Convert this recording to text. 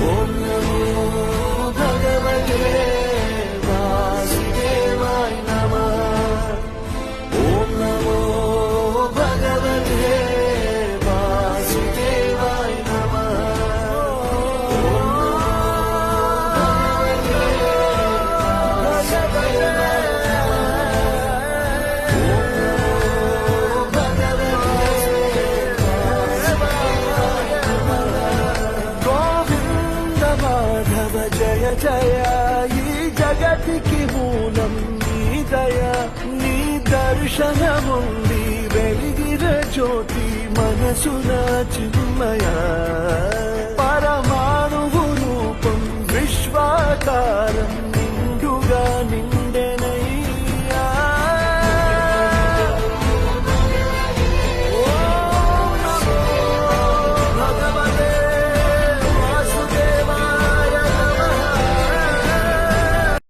ఓం నమో భగవతే వాసుదేవాయ నమః. ఓం నమో భగవతే వాసుదేవాయ నమః. గోవింద మాధవ జయ జయ, ఈ జగతికి మూలం నీ దయ. నీ దర్శనముంది వెలిగిన జ్యోతి మనసున చిన్మయ.